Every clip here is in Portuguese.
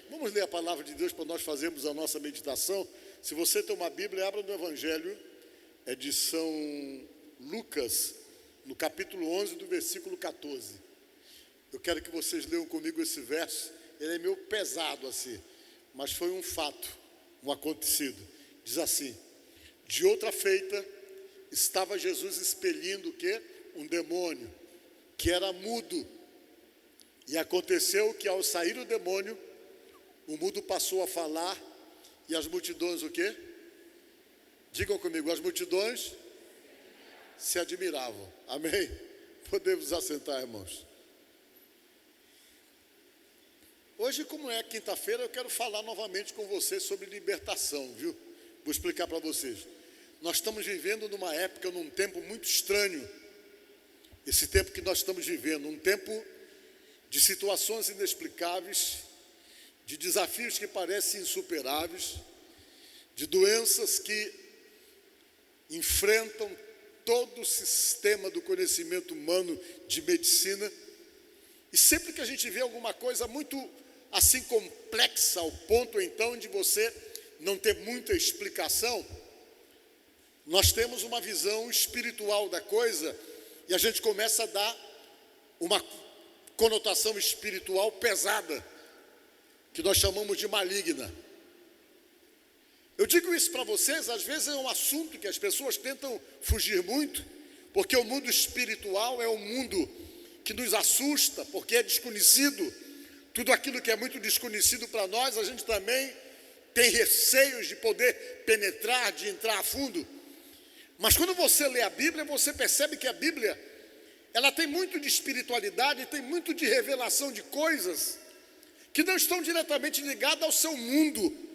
Vamos ler a palavra de Deus para nós fazermos a nossa meditação. Se você tem uma Bíblia, abra no Evangelho, de São Lucas, no capítulo 11, do versículo 14. Eu quero que vocês leiam comigo esse verso. Ele é meio pesado assim, mas foi um fato, um acontecido. Diz assim: de outra feita, estava Jesus expelindo o quê? Um demônio, que era mudo. E aconteceu que ao sair o demônio, o mudo passou a falar, e as multidões o quê? Digam comigo, as multidões se admiravam. Amém? Podemos assentar, irmãos. Hoje, como é quinta-feira, eu quero falar novamente com vocês sobre libertação, viu? Vou explicar para vocês. Nós estamos vivendo numa época, num tempo muito estranho. Esse tempo que nós estamos vivendo, um tempo de situações inexplicáveis, de desafios que parecem insuperáveis, de doenças que enfrentam todo o sistema do conhecimento humano de medicina. E sempre que a gente vê alguma coisa muito assim complexa, ao ponto então de você não ter muita explicação, nós temos uma visão espiritual da coisa e a gente começa a dar uma conotação espiritual pesada, que nós chamamos de maligna. Eu digo isso para vocês, às vezes é um assunto que as pessoas tentam fugir muito, porque o mundo espiritual é um mundo que nos assusta, porque é desconhecido. Tudo aquilo que é muito desconhecido para nós, a gente também tem receios de poder penetrar, de entrar a fundo. Mas quando você lê a Bíblia, você percebe que a Bíblia, ela tem muito de espiritualidade, tem muito de revelação de coisas que não estão diretamente ligadas ao seu mundo,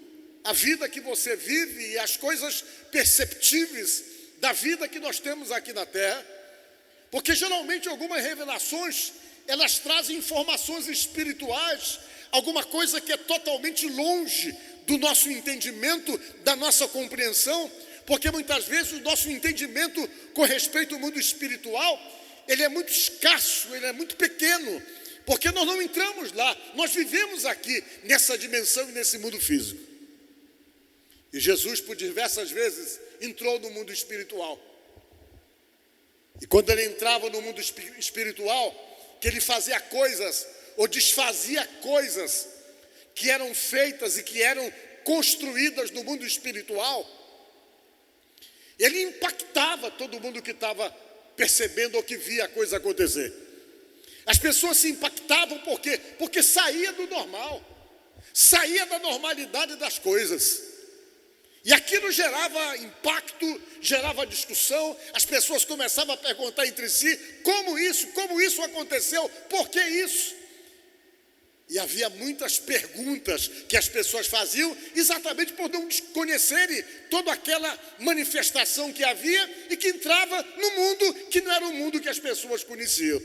a vida que você vive e as coisas perceptíveis da vida que nós temos aqui na Terra. Porque geralmente algumas revelações, elas trazem informações espirituais, alguma coisa que é totalmente longe do nosso entendimento, da nossa compreensão, porque muitas vezes o nosso entendimento com respeito ao mundo espiritual, ele é muito escasso, ele é muito pequeno, porque nós não entramos lá, nós vivemos aqui nessa dimensão e nesse mundo físico. E Jesus, por diversas vezes, entrou no mundo espiritual. E quando ele entrava no mundo espiritual, que ele fazia coisas, ou desfazia coisas, que eram feitas e que eram construídas no mundo espiritual, ele impactava todo mundo que estava percebendo ou que via a coisa acontecer. As pessoas se impactavam por quê? Porque saía do normal, saía da normalidade das coisas. E aquilo gerava impacto, gerava discussão, as pessoas começavam a perguntar entre si, como isso aconteceu, por que isso? E havia muitas perguntas que as pessoas faziam, exatamente por não conhecerem toda aquela manifestação que havia e que entrava no mundo que não era o mundo que as pessoas conheciam.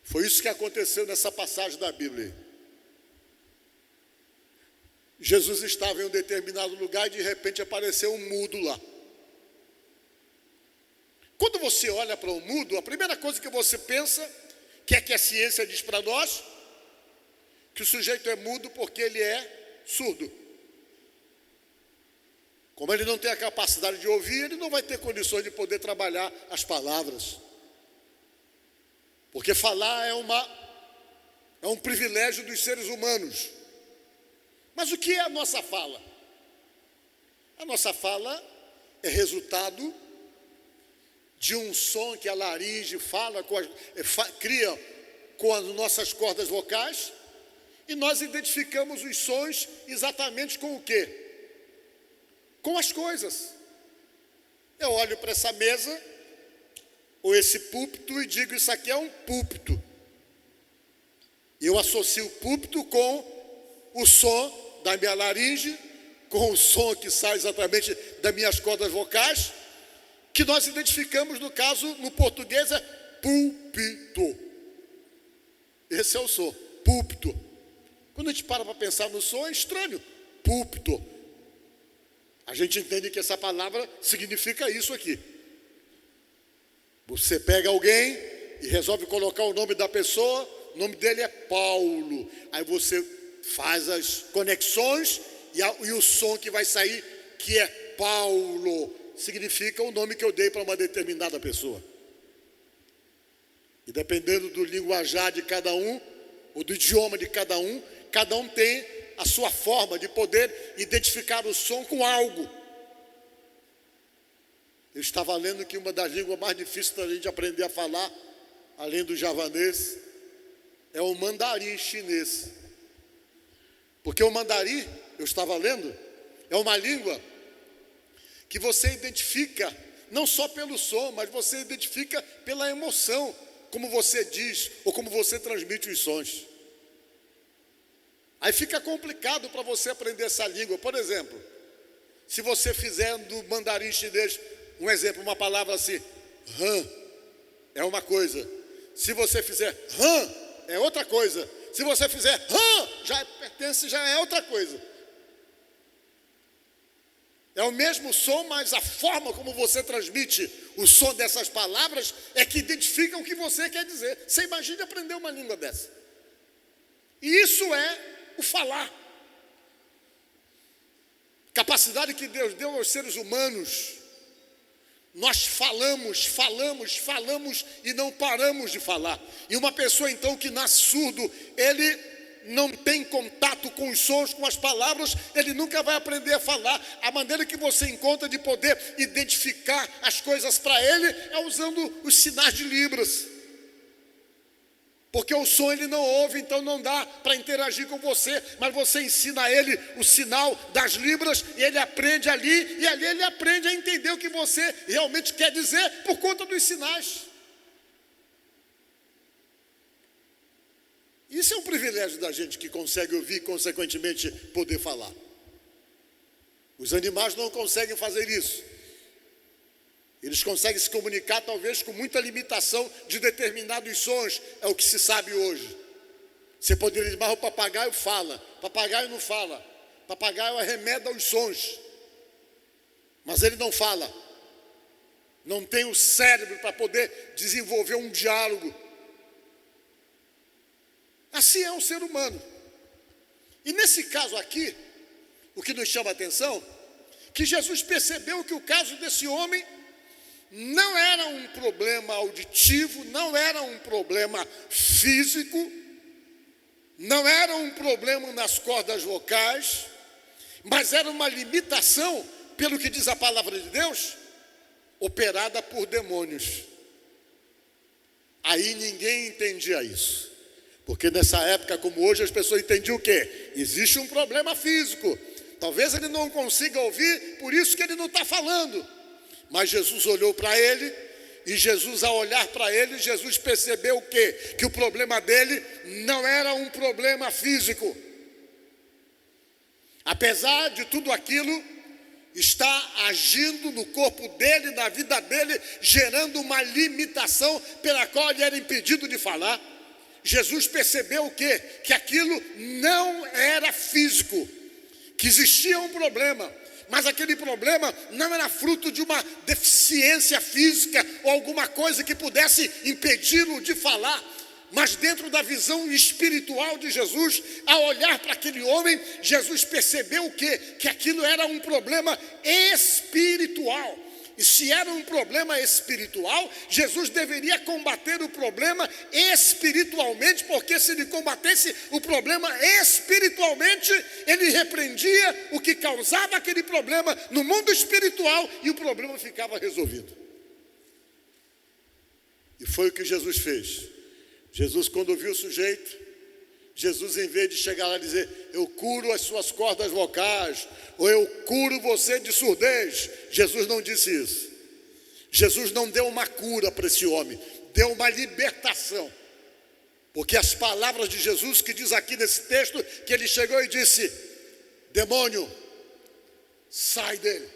Foi isso que aconteceu nessa passagem da Bíblia. Jesus estava em um determinado lugar e de repente apareceu um mudo lá. Quando você olha para um mudo, a primeira coisa que você pensa, que é que a ciência diz para nós, que o sujeito é mudo porque ele é surdo. Como ele não tem a capacidade de ouvir, ele não vai ter condições de poder trabalhar as palavras. Porque falar é um privilégio dos seres humanos. Mas o que é a nossa fala? A nossa fala é resultado de um som que a laringe cria com as nossas cordas vocais, e nós identificamos os sons exatamente com o quê? Com as coisas. Eu olho para essa mesa, ou esse púlpito, e digo, isso aqui é um púlpito. Eu associo o púlpito com o som da minha laringe, com o som que sai exatamente das minhas cordas vocais, que nós identificamos, no caso, no português, é púlpito. Esse é o som, púlpito. Quando a gente para pensar no som, é estranho, púlpito. A gente entende que essa palavra significa isso aqui. Você pega alguém e resolve colocar o nome da pessoa, o nome dele é Paulo. Aí você faz as conexões e o som que vai sair, que é Paulo, significa o nome que eu dei para uma determinada pessoa. E dependendo do linguajar de cada um, ou do idioma de cada um tem a sua forma de poder identificar o som com algo. Eu estava lendo que uma das línguas mais difíceis da gente aprender a falar, além do javanês, é o mandarim chinês. Porque o mandarim, eu estava lendo, é uma língua que você identifica não só pelo som, mas você identifica pela emoção, como você diz ou como você transmite os sons. Aí fica complicado para você aprender essa língua. Por exemplo, se você fizer do mandarim chinês, um exemplo, uma palavra assim, han, é uma coisa. Se você fizer han, é outra coisa. Se você fizer han, já é outra coisa. É o mesmo som, mas a forma como você transmite o som dessas palavras é que identifica o que você quer dizer. Você imagina aprender uma língua dessa. E isso é o falar. Capacidade que Deus deu aos seres humanos. Nós falamos e não paramos de falar. E uma pessoa então que nasce surdo, ele não tem contato com os sons, com as palavras, ele nunca vai aprender a falar. A maneira que você encontra de poder identificar as coisas para ele é usando os sinais de Libras. Porque o som ele não ouve, então não dá para interagir com você, mas você ensina a ele o sinal das Libras e ele aprende ali, e ali ele aprende a entender o que você realmente quer dizer por conta dos sinais. Isso é um privilégio da gente que consegue ouvir e, consequentemente, poder falar. Os animais não conseguem fazer isso. Eles conseguem se comunicar, talvez, com muita limitação de determinados sons. É o que se sabe hoje. Você poderia dizer, mas o papagaio fala. Papagaio não fala. Papagaio arremeda os sons. Mas ele não fala. Não tem o cérebro para poder desenvolver um diálogo. Assim é o ser humano. E nesse caso aqui, o que nos chama a atenção, que Jesus percebeu que o caso desse homem não era um problema auditivo, não era um problema físico, não era um problema nas cordas vocais, mas era uma limitação, pelo que diz a palavra de Deus, operada por demônios. Aí ninguém entendia isso. Porque nessa época, como hoje, as pessoas entendiam o quê? Existe um problema físico. Talvez ele não consiga ouvir, por isso que ele não está falando. Mas Jesus olhou para ele, e Jesus, ao olhar para ele, Jesus percebeu o quê? Que o problema dele não era um problema físico. Apesar de tudo aquilo, está agindo no corpo dele, na vida dele, gerando uma limitação pela qual ele era impedido de falar. Jesus percebeu o quê? Que aquilo não era físico, que existia um problema, mas aquele problema não era fruto de uma deficiência física ou alguma coisa que pudesse impedi-lo de falar, mas dentro da visão espiritual de Jesus, ao olhar para aquele homem, Jesus percebeu o quê? Que aquilo era um problema espiritual. E se era um problema espiritual, Jesus deveria combater o problema espiritualmente, porque se ele combatesse o problema espiritualmente, ele repreendia o que causava aquele problema no mundo espiritual e o problema ficava resolvido. E foi o que Jesus fez. Jesus, quando viu o sujeito, Jesus, em vez de chegar lá e dizer, eu curo as suas cordas vocais, ou eu curo você de surdez, Jesus não disse isso. Jesus não deu uma cura para esse homem, deu uma libertação. Porque as palavras de Jesus, que diz aqui nesse texto, que ele chegou e disse, demônio, sai dele.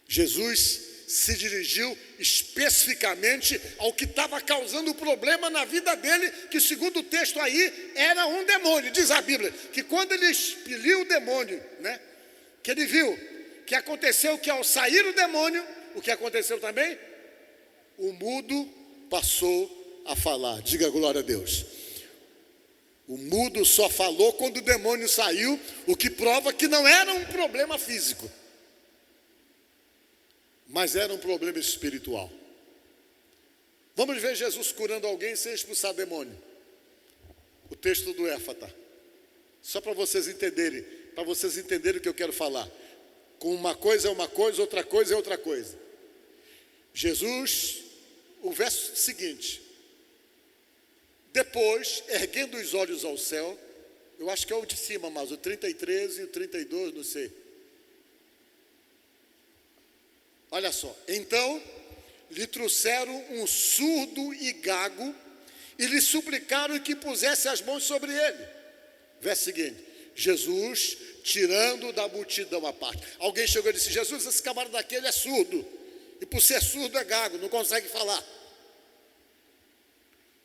Jesus se dirigiu especificamente ao que estava causando o problema na vida dele, que segundo o texto aí, era um demônio. Diz a Bíblia, que quando ele expeliu o demônio, que ele viu que aconteceu que ao sair o demônio, o que aconteceu também? O mudo passou a falar. Diga glória a Deus. O mudo só falou quando o demônio saiu, o que prova que não era um problema físico, mas era um problema espiritual. Vamos ver Jesus curando alguém sem expulsar demônio. O texto do Éfata. Só para vocês entenderem o que eu quero falar. Com uma coisa é uma coisa, outra coisa é outra coisa. Jesus, o verso seguinte: depois, erguendo os olhos ao céu, eu acho que é o de cima, mas o 33 e o 32, não sei. Olha só. Então, lhe trouxeram um surdo e gago e lhe suplicaram que pusesse as mãos sobre ele. Verso seguinte: Jesus, tirando da multidão a parte. Alguém chegou e disse: Jesus, esse camarada daquele é surdo, e por ser surdo é gago, não consegue falar.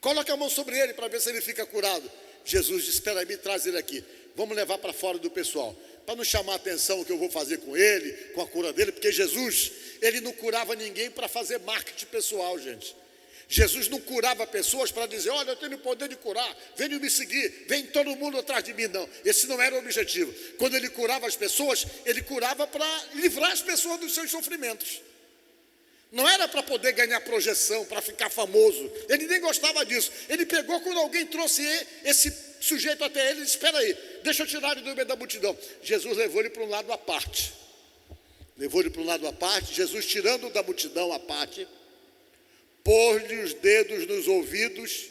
Coloca a mão sobre ele para ver se ele fica curado. Jesus disse: espera aí, me traz ele aqui, vamos levar para fora do pessoal, para não chamar a atenção o que eu vou fazer com ele, com a cura dele, porque Jesus, ele não curava ninguém para fazer marketing pessoal, gente. Jesus não curava pessoas para dizer: olha, eu tenho o poder de curar, venham me seguir, vem todo mundo atrás de mim. Não, esse não era o objetivo. Quando ele curava as pessoas, ele curava para livrar as pessoas dos seus sofrimentos. Não era para poder ganhar projeção, para ficar famoso. Ele nem gostava disso. Ele pegou, quando alguém trouxe esse sujeito até ele, disse: espera aí, deixa eu tirar ele do meio da multidão. Jesus levou ele para um lado à parte. Jesus, tirando da multidão à parte, pôs-lhe os dedos nos ouvidos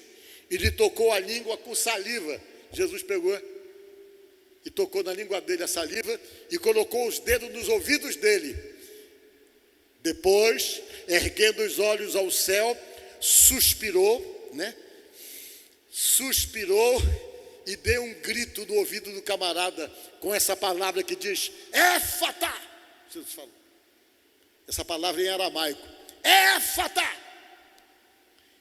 e lhe tocou a língua com saliva. Jesus pegou e tocou na língua dele a saliva e colocou os dedos nos ouvidos dele. Depois, erguendo os olhos ao céu, suspirou e deu um grito no ouvido do camarada com essa palavra que diz: Éfata. Jesus falou essa palavra em aramaico: Éfata.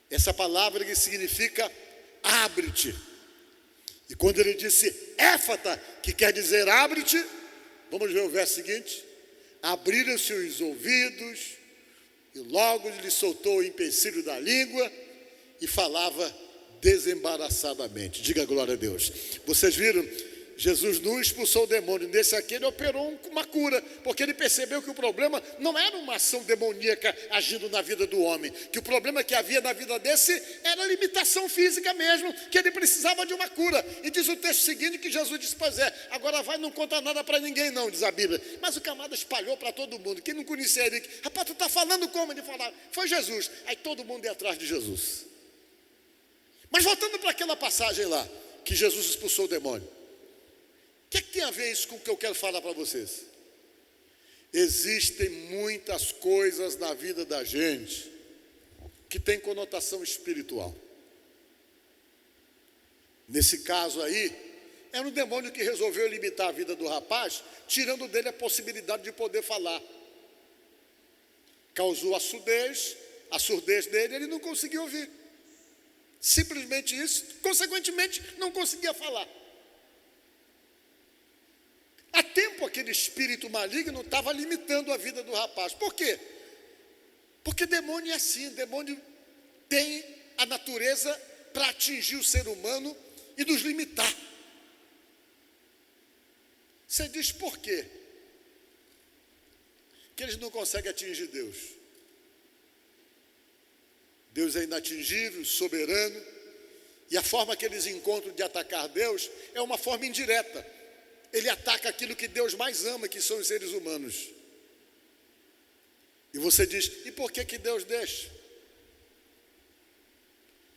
Essa palavra que significa abre-te. E quando ele disse Éfata, que quer dizer abre-te, vamos ver o verso seguinte: abriram-se os ouvidos e logo lhe soltou o empecilho da língua e falava desembaraçadamente. Diga glória a Deus. Vocês viram? Jesus não expulsou o demônio. Nesse aqui ele operou uma cura, porque ele percebeu que o problema não era uma ação demoníaca agindo na vida do homem, que o problema que havia na vida desse era limitação física mesmo, que ele precisava de uma cura. E diz o texto seguinte que Jesus disse: pois é, agora vai, não conta nada para ninguém não, diz a Bíblia. Mas o camarada espalhou para todo mundo. Quem não conhecia ele: rapaz, tu está falando como? Ele falava: foi Jesus. Aí todo mundo ia atrás de Jesus. Mas voltando para aquela passagem lá, que Jesus expulsou o demônio, o que tem a ver isso com o que eu quero falar para vocês? Existem muitas coisas na vida da gente que tem conotação espiritual. Nesse caso aí, era um demônio que resolveu limitar a vida do rapaz, tirando dele a possibilidade de poder falar. Causou a surdez dele, ele não conseguia ouvir. Simplesmente isso, consequentemente não conseguia falar. Há tempo aquele espírito maligno estava limitando a vida do rapaz. Por quê? Porque demônio é assim, demônio tem a natureza para atingir o ser humano e nos limitar. Você diz por quê? Que eles não conseguem atingir Deus. Deus é inatingível, soberano, e a forma que eles encontram de atacar Deus é uma forma indireta. Ele ataca aquilo que Deus mais ama, que são os seres humanos. E você diz: e por que Deus deixa?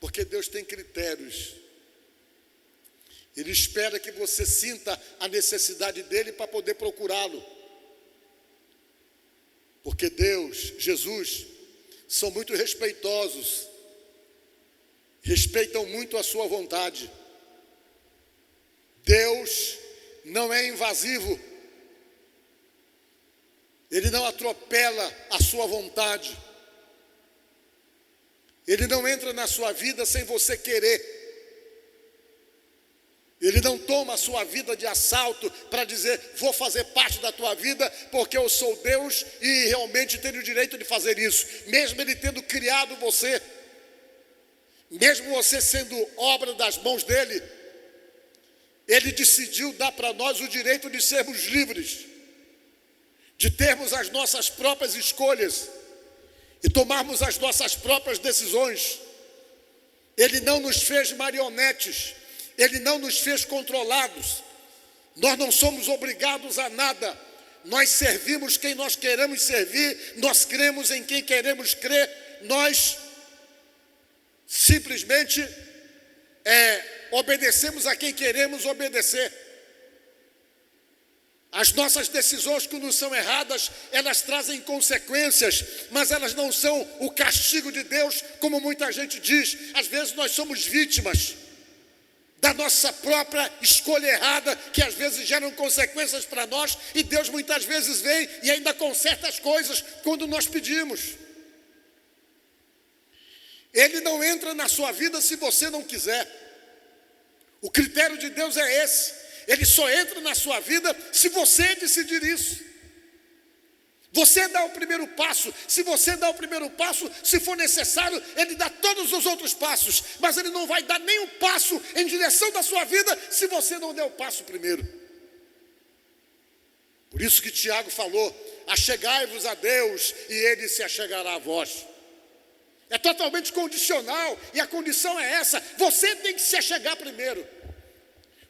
Porque Deus tem critérios. Ele espera que você sinta a necessidade dele para poder procurá-lo. Porque Deus, Jesus, são muito respeitosos, respeitam muito a sua vontade. Deus não é invasivo, ele não atropela a sua vontade, ele não entra na sua vida sem você querer, ele não toma a sua vida de assalto para dizer: vou fazer parte da tua vida porque eu sou Deus e realmente tenho o direito de fazer isso, mesmo ele tendo criado você, mesmo você sendo obra das mãos dele. Ele decidiu dar para nós o direito de sermos livres, de termos as nossas próprias escolhas e tomarmos as nossas próprias decisões. Ele não nos fez marionetes, Ele não nos fez controlados. Nós não somos obrigados a nada. Nós servimos quem nós queremos servir, nós cremos em quem queremos crer, nós simplesmente obedecemos a quem queremos obedecer. As nossas decisões, quando são erradas, elas trazem consequências, mas elas não são o castigo de Deus, como muita gente diz. Às vezes nós somos vítimas da nossa própria escolha errada, que às vezes geram consequências para nós, e Deus muitas vezes vem e ainda conserta as coisas quando nós pedimos. Ele não entra na sua vida se você não quiser. O critério de Deus é esse. Ele só entra na sua vida se você decidir isso. Você dá o primeiro passo. Se você dá o primeiro passo, se for necessário, Ele dá todos os outros passos. Mas Ele não vai dar nenhum passo em direção da sua vida se você não der o passo primeiro. Por isso que Tiago falou: achegai-vos a Deus e Ele se achegará a vós. É totalmente condicional, e a condição é essa: você tem que se achegar primeiro.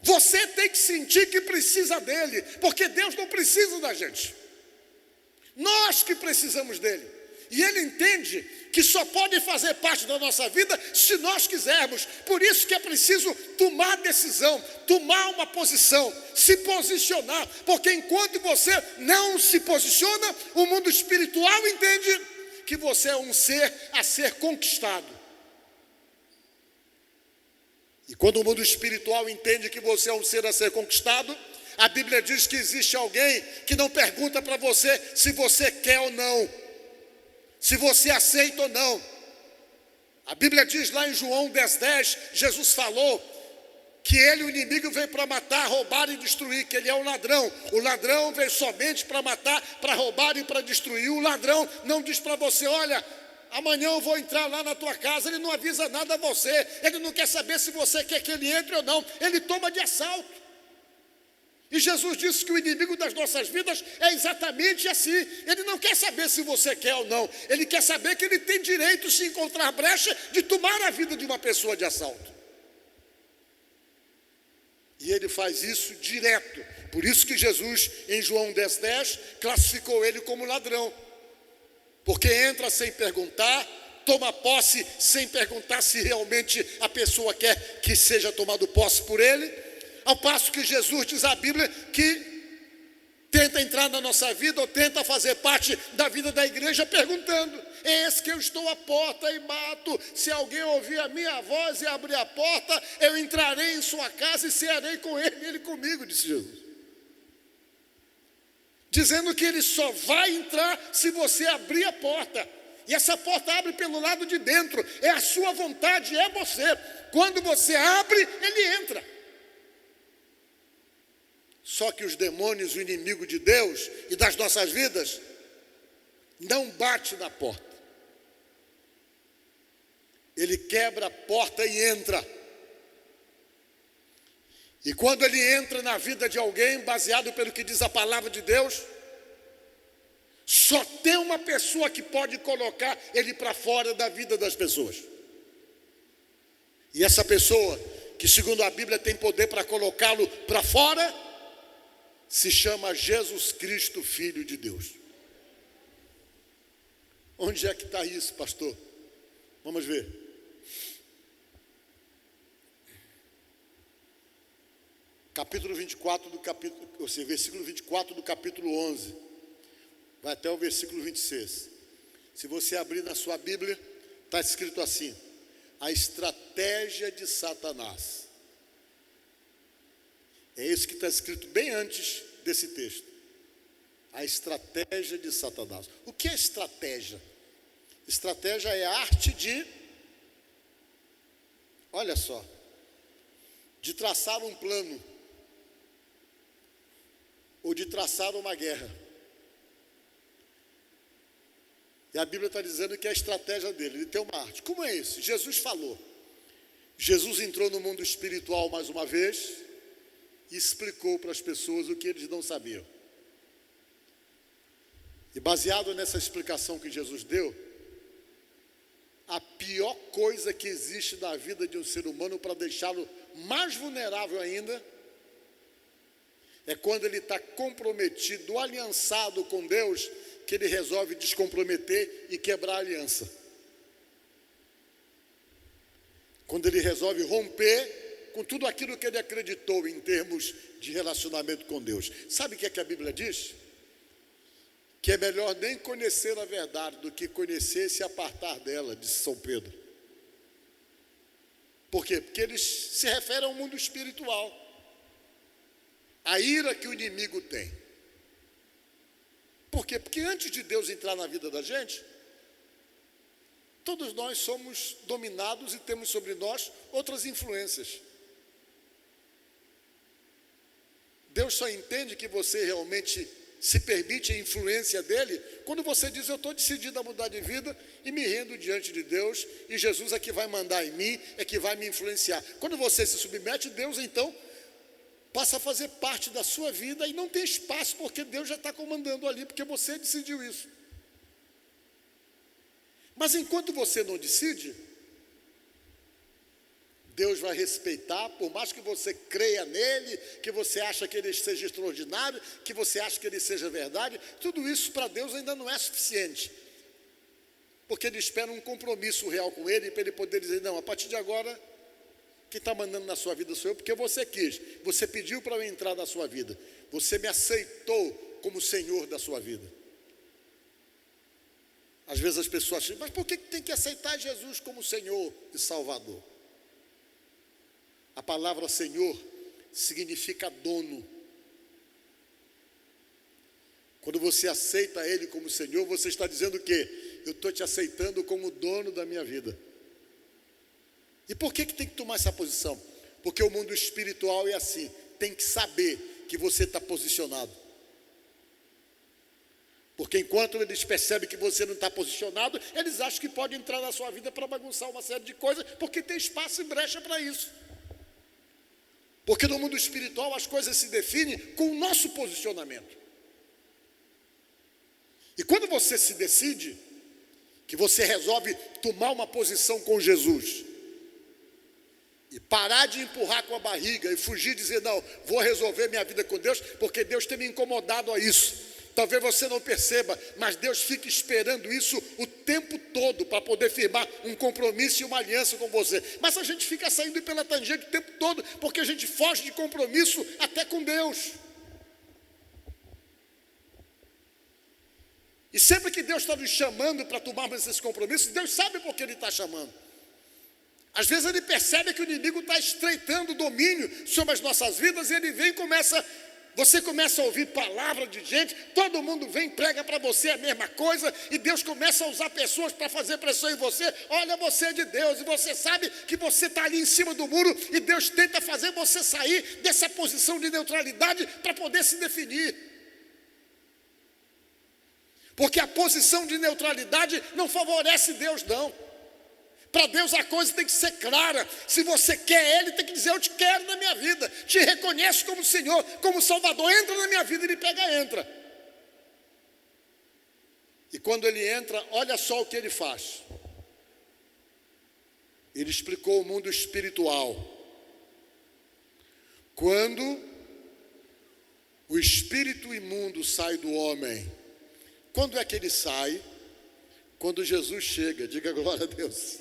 Você tem que sentir que precisa dele, porque Deus não precisa da gente. Nós que precisamos dele. E ele entende que só pode fazer parte da nossa vida se nós quisermos. Por isso que é preciso tomar decisão, tomar uma posição, se posicionar. Porque enquanto você não se posiciona, o mundo espiritual entende que você é um ser a ser conquistado. E quando o mundo espiritual entende que você é um ser a ser conquistado, a Bíblia diz que existe alguém que não pergunta para você se você quer ou não, se você aceita ou não. A Bíblia diz lá em João 10:10, Jesus falou que ele, o inimigo, veio para matar, roubar e destruir, que ele é um ladrão. O ladrão veio somente para matar, para roubar e para destruir. O ladrão não diz para você: olha, amanhã eu vou entrar lá na tua casa. Ele não avisa nada a você. Ele não quer saber se você quer que ele entre ou não. Ele toma de assalto. E Jesus disse que o inimigo das nossas vidas é exatamente assim. Ele não quer saber se você quer ou não. Ele quer saber que ele tem direito, se encontrar brecha, de tomar a vida de uma pessoa de assalto. E ele faz isso direto. Por isso que Jesus, em João 10:10, classificou ele como ladrão. Porque entra sem perguntar, toma posse sem perguntar se realmente a pessoa quer que seja tomado posse por ele. Ao passo que Jesus diz à Bíblia que tenta entrar na nossa vida ou tenta fazer parte da vida da igreja perguntando: eis que eu estou à porta e bato, se alguém ouvir a minha voz e abrir a porta, eu entrarei em sua casa e cearei com ele e ele comigo, disse Jesus. Dizendo que ele só vai entrar se você abrir a porta. E essa porta abre pelo lado de dentro, é a sua vontade, é você. Quando você abre, ele entra. Só que os demônios, o inimigo de Deus e das nossas vidas, não bate na porta. Ele quebra a porta e entra. E quando ele entra na vida de alguém, baseado pelo que diz a palavra de Deus, só tem uma pessoa que pode colocar ele para fora da vida das pessoas. E essa pessoa, que segundo a Bíblia tem poder para colocá-lo para fora, se chama Jesus Cristo, Filho de Deus. Onde é que está isso, pastor? Vamos ver. Capítulo 24 do capítulo, ou seja, versículo 24 do capítulo 11. Vai até o versículo 26. Se você abrir na sua Bíblia, está escrito assim: a estratégia de Satanás. É isso que está escrito bem antes desse texto. A estratégia de Satanás. O que é estratégia? Estratégia é a arte de, olha só, de traçar um plano, ou de traçar uma guerra. E a Bíblia está dizendo que é a estratégia dele, ele tem uma arte. Como é isso? Jesus falou. Jesus entrou no mundo espiritual mais uma vez, e explicou para as pessoas o que eles não sabiam. E baseado nessa explicação que Jesus deu, a pior coisa que existe na vida de um ser humano para deixá-lo mais vulnerável ainda, é quando ele está comprometido, aliançado com Deus, que ele resolve descomprometer e quebrar a aliança. Quando ele resolve romper com tudo aquilo que ele acreditou em termos de relacionamento com Deus. Sabe o que é que a Bíblia diz? Que é melhor nem conhecer a verdade do que conhecer e se apartar dela, disse São Pedro. Por quê? Porque eles se referem ao mundo espiritual. A ira que o inimigo tem. Por quê? Porque antes de Deus entrar na vida da gente, todos nós somos dominados e temos sobre nós outras influências. Deus só entende que você realmente se permite a influência dele quando você diz: eu estou decidido a mudar de vida e me rendo diante de Deus, e Jesus é que vai mandar em mim, é que vai me influenciar. Quando você se submete, Deus então passa a fazer parte da sua vida e não tem espaço, porque Deus já está comandando ali, porque você decidiu isso. Mas enquanto você não decide, Deus vai respeitar, por mais que você creia nele, que você acha que ele seja extraordinário, que você acha que ele seja verdade, tudo isso para Deus ainda não é suficiente. Porque ele espera um compromisso real com ele, para ele poder dizer: não, a partir de agora, quem está mandando na sua vida sou eu, porque você quis, você pediu para eu entrar na sua vida, você me aceitou como Senhor da sua vida. Às vezes as pessoas acham: mas por que tem que aceitar Jesus como Senhor e Salvador? A palavra Senhor significa dono. Quando você aceita Ele como Senhor, você está dizendo o quê? Eu estou te aceitando como dono da minha vida. E por que tem que tomar essa posição? Porque o mundo espiritual é assim, tem que saber que você está posicionado. Porque enquanto eles percebem que você não está posicionado, eles acham que pode entrar na sua vida para bagunçar uma série de coisas, porque tem espaço e brecha para isso. Porque no mundo espiritual as coisas se definem com o nosso posicionamento. E quando você se decide, que você resolve tomar uma posição com Jesus, e parar de empurrar com a barriga, e fugir e dizer: não, vou resolver minha vida com Deus, porque Deus tem me incomodado a isso. Talvez você não perceba, mas Deus fica esperando isso o tempo todo para poder firmar um compromisso e uma aliança com você. Mas a gente fica saindo pela tangente o tempo todo, porque a gente foge de compromisso até com Deus. E sempre que Deus está nos chamando para tomarmos esses compromissos, Deus sabe por que Ele está chamando. Às vezes Ele percebe que o inimigo está estreitando o domínio sobre as nossas vidas, e Ele vem e você começa a ouvir palavra de gente, todo mundo vem e prega para você a mesma coisa, e Deus começa a usar pessoas para fazer pressão em você. Olha, você é de Deus, e você sabe que você está ali em cima do muro, e Deus tenta fazer você sair dessa posição de neutralidade para poder se definir. Porque a posição de neutralidade não favorece Deus, não. Para Deus a coisa tem que ser clara. Se você quer Ele, tem que dizer: eu te quero na minha vida, te reconheço como Senhor, como Salvador, entra na minha vida. Ele pega, entra. E quando Ele entra, olha só o que Ele faz. Ele explicou o mundo espiritual. Quando o espírito imundo sai do homem, quando é que ele sai? Quando Jesus chega. Diga glória a Deus.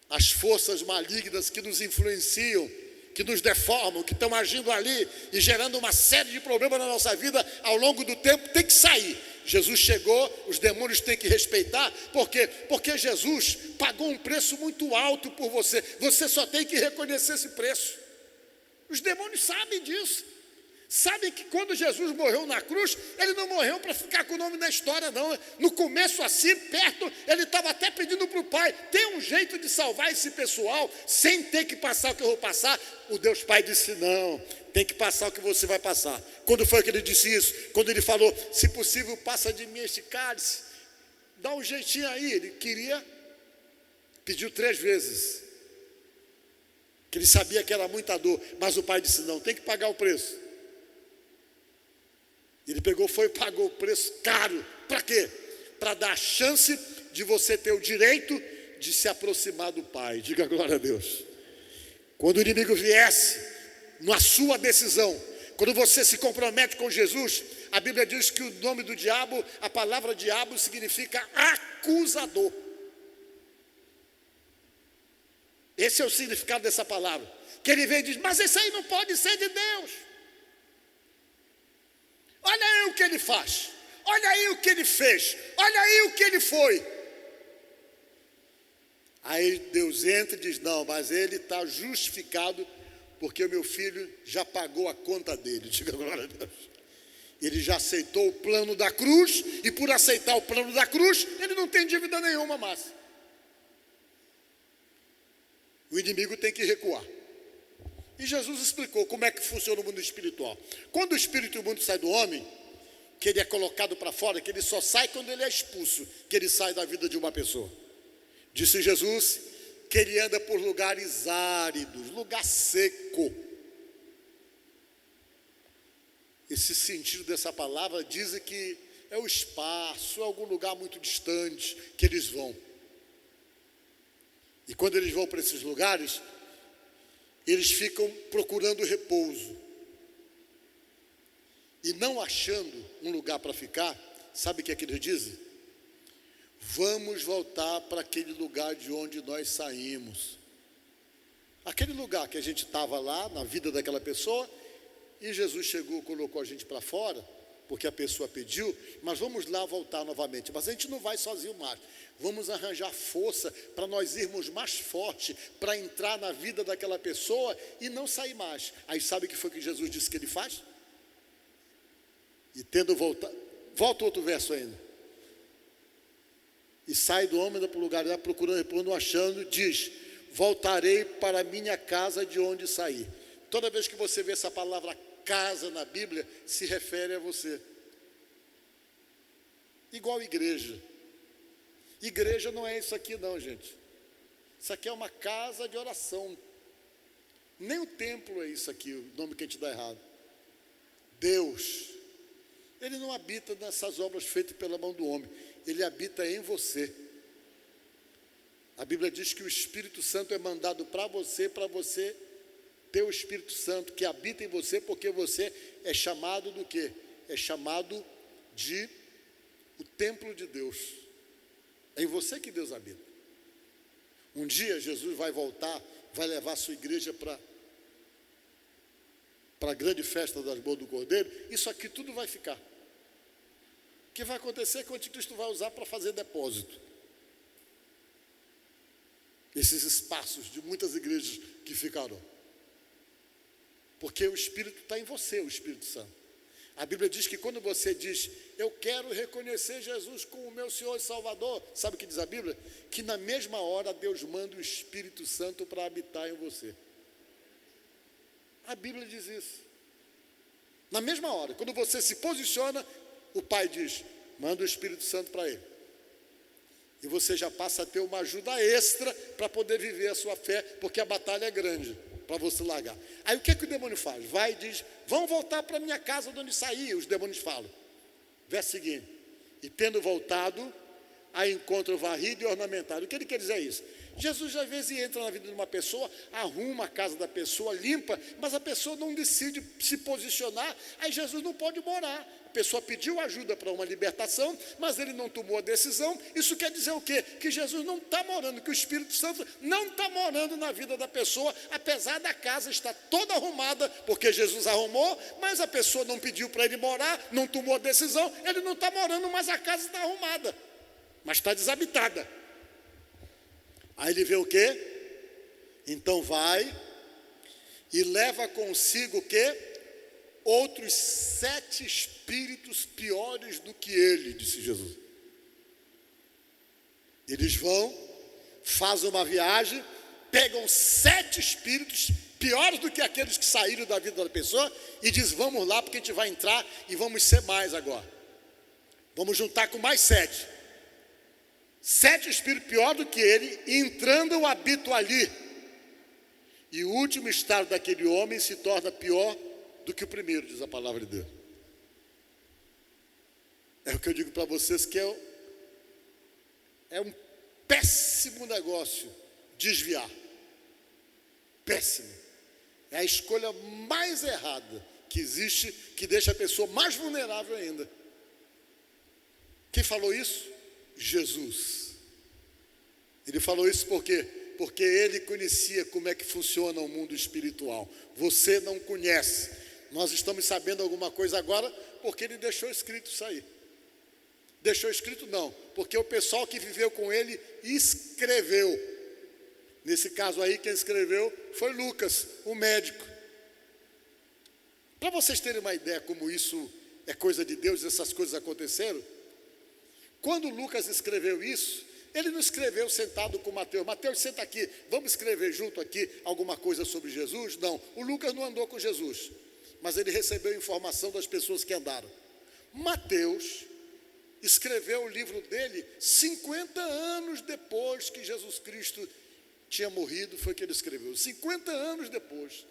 As forças malignas que nos influenciam, que nos deformam, que estão agindo ali e gerando uma série de problemas na nossa vida ao longo do tempo, tem que sair. Jesus chegou, os demônios têm que respeitar. Por quê? Porque Jesus pagou um preço muito alto por você. Você só tem que reconhecer esse preço. Os demônios sabem disso. Sabem que quando Jesus morreu na cruz, Ele não morreu para ficar com o nome na história, não. No começo, assim, perto, Ele estava até pedindo para o Pai: tem um jeito de salvar esse pessoal sem ter que passar o que eu vou passar? O Deus Pai disse: não, tem que passar o que você vai passar. Quando foi que Ele disse isso? Quando Ele falou: se possível, passa de mim este cálice, dá um jeitinho aí. Ele pediu 3 vezes. que ele sabia que era muita dor, mas o pai disse: não, tem que pagar o preço. Ele pegou, foi e pagou o preço caro. Para quê? Para dar a chance de você ter o direito de se aproximar do pai. Diga glória a Deus. Quando o inimigo viesse, na sua decisão, quando você se compromete com Jesus, a Bíblia diz que o nome do diabo, a palavra diabo significa acusador. Esse é o significado dessa palavra. Que ele vem e diz: mas isso aí não pode ser de Deus. Olha aí o que ele faz. Olha aí o que ele fez. Olha aí o que ele foi. Aí Deus entra e diz: não, mas ele está justificado, porque o meu filho já pagou a conta dele. Diga glória a Deus. Ele já aceitou o plano da cruz, e por aceitar o plano da cruz, ele não tem dívida nenhuma mais. O inimigo tem que recuar. E Jesus explicou como é que funciona o mundo espiritual. Quando o espírito e o mundo sai do homem, que ele é colocado para fora, que ele só sai quando ele é expulso, que ele sai da vida de uma pessoa. Disse Jesus que ele anda por lugares áridos, lugar seco. Esse sentido dessa palavra diz que é o espaço, é algum lugar muito distante que eles vão. E quando eles vão para esses lugares, eles ficam procurando repouso. E não achando um lugar para ficar, sabe o que é que eles dizem? Vamos voltar para aquele lugar de onde nós saímos. Aquele lugar que a gente estava lá, na vida daquela pessoa, e Jesus chegou, colocou a gente para fora, porque a pessoa pediu, mas vamos lá voltar novamente. Mas a gente não vai sozinho mais. Vamos arranjar força para nós irmos mais forte, para entrar na vida daquela pessoa e não sair mais. Aí sabe o que foi que Jesus disse que ele faz? E tendo voltado, volta outro verso ainda. E sai do homem para o lugar lá, procurando, achando, diz: voltarei para a minha casa de onde saí. Toda vez que você vê essa palavra casa na Bíblia, se refere a você. Igual igreja. Igreja não é isso aqui não, gente. Isso aqui é uma casa de oração. Nem o templo é isso aqui, o nome que a gente dá errado. Deus, Ele não habita nessas obras feitas pela mão do homem. Ele habita em você. A Bíblia diz que o Espírito Santo é mandado para você ter o Espírito Santo que habita em você, porque você é chamado do quê? É chamado de o templo de Deus. É em você que Deus habita. Um dia Jesus vai voltar, vai levar a sua igreja para a grande festa das bodas do Cordeiro. Isso aqui tudo vai ficar. O que vai acontecer é que o anticristo vai usar para fazer depósito. Esses espaços de muitas igrejas que ficarão. Porque o Espírito está em você, o Espírito Santo. A Bíblia diz que quando você diz: eu quero reconhecer Jesus como o meu Senhor e Salvador, sabe o que diz a Bíblia? Que na mesma hora Deus manda o Espírito Santo para habitar em você. A Bíblia diz isso. Na mesma hora, quando você se posiciona, o Pai diz: manda o Espírito Santo para ele. E você já passa a ter uma ajuda extra para poder viver a sua fé, porque a batalha é grande para você largar. Aí o que o demônio faz? Vai e diz: vamos voltar para a minha casa de onde saí. Os demônios falam. Verso seguinte: e tendo voltado, a encontro varrido e ornamentado. O que ele quer dizer é isso? Jesus às vezes entra na vida de uma pessoa, arruma a casa da pessoa, limpa, mas a pessoa não decide se posicionar, aí Jesus não pode morar. A pessoa pediu ajuda para uma libertação, mas ele não tomou a decisão. Isso quer dizer o quê? Que Jesus não está morando, que o Espírito Santo não está morando na vida da pessoa, apesar da casa estar toda arrumada, porque Jesus arrumou, mas a pessoa não pediu para ele morar, não tomou a decisão, ele não está morando, mas a casa está arrumada, mas está desabitada. Aí ele vê o quê? Então vai e leva consigo o quê? Outros 7 espíritos piores do que ele, disse Jesus. Eles vão, fazem uma viagem, pegam 7 espíritos piores do que aqueles que saíram da vida da pessoa e diz: vamos lá, porque a gente vai entrar e vamos ser mais agora. Vamos juntar com mais 7. 7 espíritos pior do que ele, entrando eu habito ali. E o último estado daquele homem se torna pior do que o primeiro, diz a palavra de Deus. É o que eu digo para vocês, que é um péssimo negócio desviar. Péssimo. É a escolha mais errada que existe, que deixa a pessoa mais vulnerável ainda. Quem falou isso? Jesus. Ele falou isso por quê? Porque ele conhecia como é que funciona o mundo espiritual. Você não conhece. Nós estamos sabendo alguma coisa agora porque ele deixou escrito isso aí. Deixou escrito não, porque o pessoal que viveu com ele escreveu. Nesse caso aí, quem escreveu foi Lucas, o médico. Para vocês terem uma ideia como isso é coisa de Deus, essas coisas aconteceram, quando Lucas escreveu isso, ele não escreveu sentado com Mateus. Mateus, senta aqui, vamos escrever junto aqui alguma coisa sobre Jesus? Não, o Lucas não andou com Jesus, mas ele recebeu informação das pessoas que andaram. Mateus escreveu o livro dele 50 anos depois que Jesus Cristo tinha morrido, foi que ele escreveu. 50 anos depois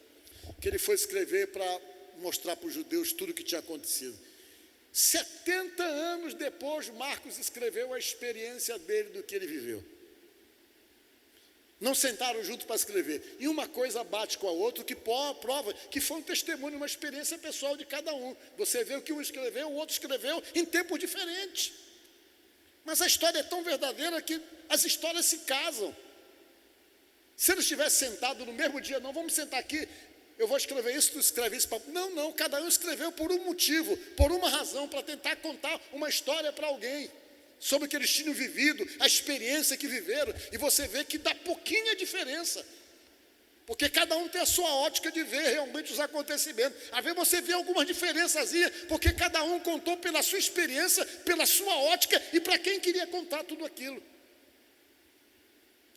que ele foi escrever para mostrar para os judeus tudo o que tinha acontecido. 70 anos depois, Marcos escreveu a experiência dele do que ele viveu. Não sentaram junto para escrever. E uma coisa bate com a outra, que prova que foi um testemunho, uma experiência pessoal de cada um. Você vê o que um escreveu, o outro escreveu em tempos diferentes. Mas a história é tão verdadeira que as histórias se casam. Se eles tivessem sentado no mesmo dia, não, vamos sentar aqui, eu vou escrever isso, tu escreve isso. Não, cada um escreveu por um motivo, por uma razão, para tentar contar uma história para alguém, sobre o que eles tinham vivido, a experiência que viveram, e você vê que dá pouquinha diferença, porque cada um tem a sua ótica de ver realmente os acontecimentos. Às vezes você vê algumas diferenças, porque cada um contou pela sua experiência, pela sua ótica, e para quem queria contar tudo aquilo.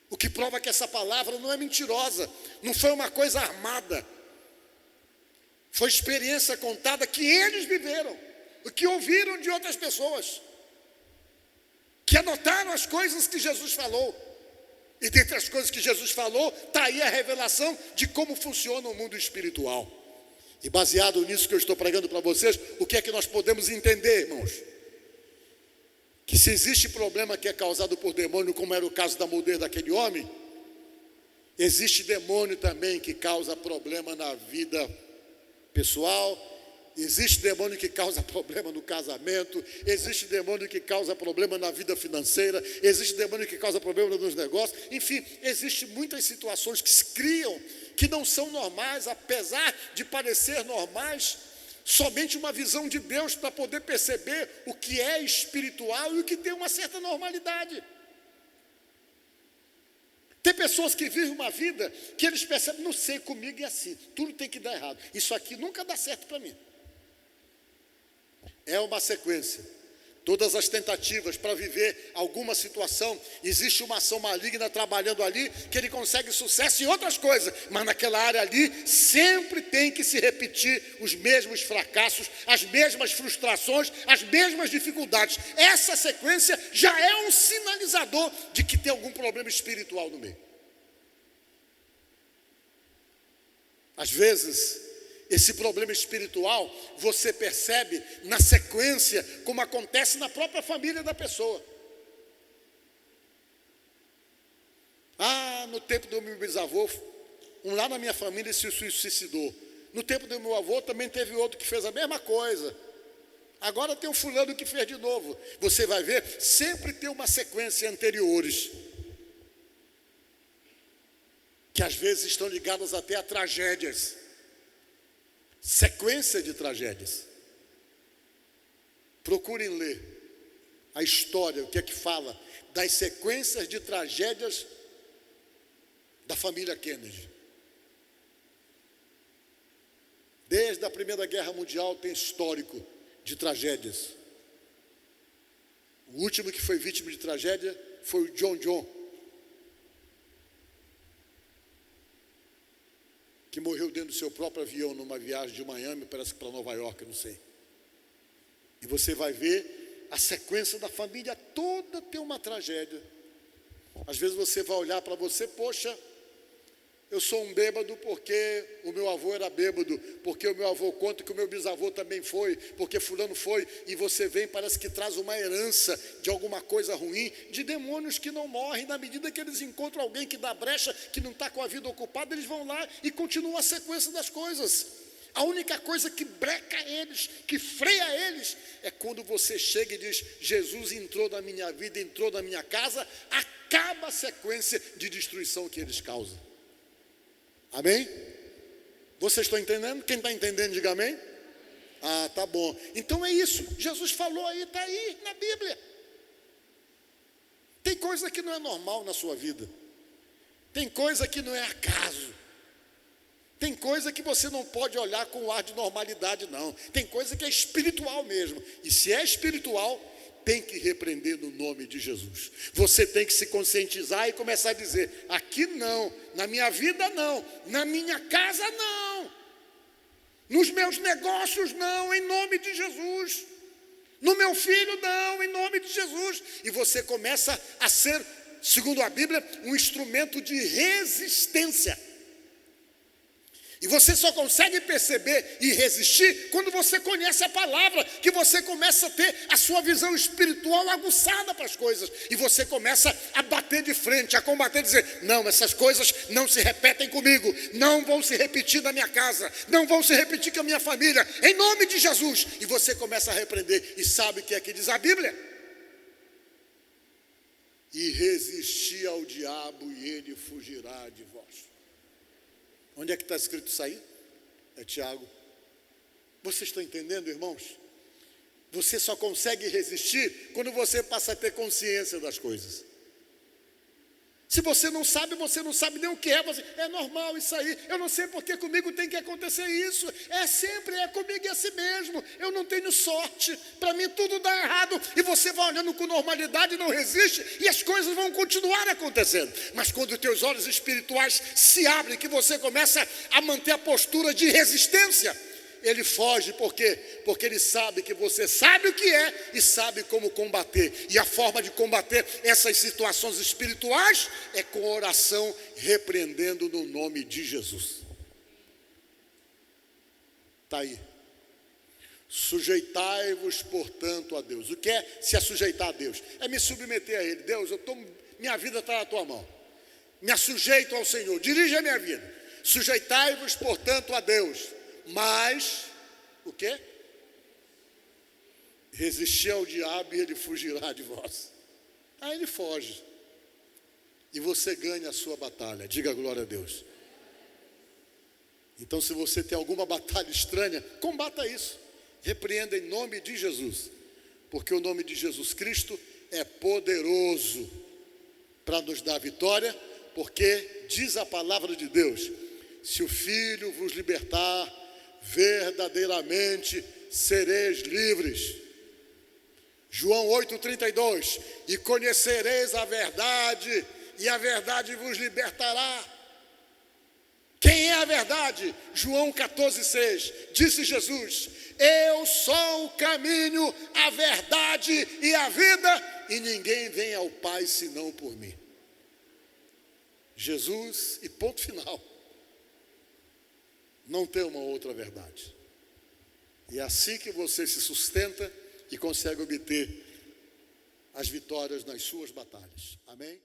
O que prova que essa palavra não é mentirosa, não foi uma coisa armada, foi experiência contada que eles viveram, o que ouviram de outras pessoas, que anotaram as coisas que Jesus falou. E dentre as coisas que Jesus falou, está aí a revelação de como funciona o mundo espiritual. E baseado nisso que eu estou pregando para vocês, o que é que nós podemos entender, irmãos? Que se existe problema que é causado por demônio, como era o caso da mulher daquele homem, existe demônio também que causa problema na vida pessoal, existe demônio que causa problema no casamento, existe demônio que causa problema na vida financeira, existe demônio que causa problema nos negócios, enfim, existem muitas situações que se criam, que não são normais, apesar de parecer normais, somente uma visão de Deus para poder perceber o que é espiritual e o que tem uma certa normalidade. Tem pessoas que vivem uma vida que eles percebem, não sei, comigo é assim, tudo tem que dar errado, isso aqui nunca dá certo para mim. É uma sequência. Todas as tentativas para viver alguma situação, existe uma ação maligna trabalhando ali, que ele consegue sucesso em outras coisas, mas naquela área ali, sempre tem que se repetir os mesmos fracassos, as mesmas frustrações, as mesmas dificuldades. Essa sequência já é um sinalizador de que tem algum problema espiritual no meio. Às vezes, esse problema espiritual, você percebe na sequência, como acontece na própria família da pessoa. No tempo do meu bisavô, um lá na minha família se suicidou. No tempo do meu avô também teve outro que fez a mesma coisa. Agora tem um fulano que fez de novo. Você vai ver, sempre tem uma sequência anteriores, que às vezes estão ligadas até a tragédias. Sequência de tragédias. Procurem ler a história, o que é que fala das sequências de tragédias da família Kennedy. Desde a Primeira Guerra Mundial tem histórico de tragédias. O último que foi vítima de tragédia foi o John, que morreu dentro do seu próprio avião numa viagem de Miami, parece que para Nova York, não sei. E você vai ver a sequência da família toda tem uma tragédia. Às vezes você vai olhar para você, poxa, eu sou um bêbado porque o meu avô era bêbado, porque o meu avô conta que o meu bisavô também foi, porque fulano foi, e você vem, parece que traz uma herança de alguma coisa ruim, de demônios que não morrem. Na medida que eles encontram alguém que dá brecha, que não está com a vida ocupada, eles vão lá e continuam a sequência das coisas. A única coisa que breca eles, que freia eles, é quando você chega e diz: Jesus entrou na minha vida, entrou na minha casa, acaba a sequência de destruição que eles causam. Amém? Vocês estão entendendo? Quem está entendendo, diga amém. Ah, tá bom. Então é isso, Jesus falou aí, está aí na Bíblia. Tem coisa que não é normal na sua vida, tem coisa que não é acaso, tem coisa que você não pode olhar com o ar de normalidade, não. Tem coisa que é espiritual mesmo, e se é espiritual, tem que repreender no nome de Jesus. Você tem que se conscientizar e começar a dizer: aqui não, na minha vida não, na minha casa não, nos meus negócios não, em nome de Jesus, no meu filho não, em nome de Jesus. E você começa a ser, segundo a Bíblia, um instrumento de resistência. E você só consegue perceber e resistir quando você conhece a palavra, que você começa a ter a sua visão espiritual aguçada para as coisas, e você começa a bater de frente, a combater, dizer: não, essas coisas não se repetem comigo, não vão se repetir na minha casa, não vão se repetir com a minha família, em nome de Jesus. E você começa a repreender, e sabe o que é que diz a Bíblia? E resistir ao diabo e ele fugirá de vós. Onde é que está escrito isso aí? É Tiago. Vocês estão entendendo, irmãos? Você só consegue resistir quando você passa a ter consciência das coisas. Se você não sabe nem o que é. Você, é normal isso aí, eu não sei porque comigo tem que acontecer isso. É comigo, é assim mesmo. Eu não tenho sorte, para mim tudo dá errado. E você vai olhando com normalidade, não resiste, e as coisas vão continuar acontecendo. Mas quando os teus olhos espirituais se abrem, que você começa a manter a postura de resistência, ele foge. Por quê? Porque ele sabe que você sabe o que é e sabe como combater. E a forma de combater essas situações espirituais é com oração, repreendendo no nome de Jesus. Está aí. Sujeitai-vos, portanto, a Deus. O que é se sujeitar a Deus? É me submeter a Ele. Deus, minha vida está na tua mão. Me assujeito ao Senhor, dirige a minha vida. Sujeitai-vos, portanto, a Deus. Mas, o quê? Resistir ao diabo e ele fugirá de vós. Aí ele foge. E você ganha a sua batalha. Diga glória a Deus. Então, se você tem alguma batalha estranha, combata isso. Repreenda em nome de Jesus. Porque o nome de Jesus Cristo é poderoso para nos dar vitória. Porque diz a palavra de Deus: se o Filho vos libertar, verdadeiramente sereis livres. João 8,32: e conhecereis a verdade, e a verdade vos libertará. Quem é a verdade? João 14,6, disse Jesus: eu sou o caminho, a verdade e a vida, e ninguém vem ao Pai senão por mim. Jesus, e ponto final. Não tem uma outra verdade. E é assim que você se sustenta e consegue obter as vitórias nas suas batalhas. Amém?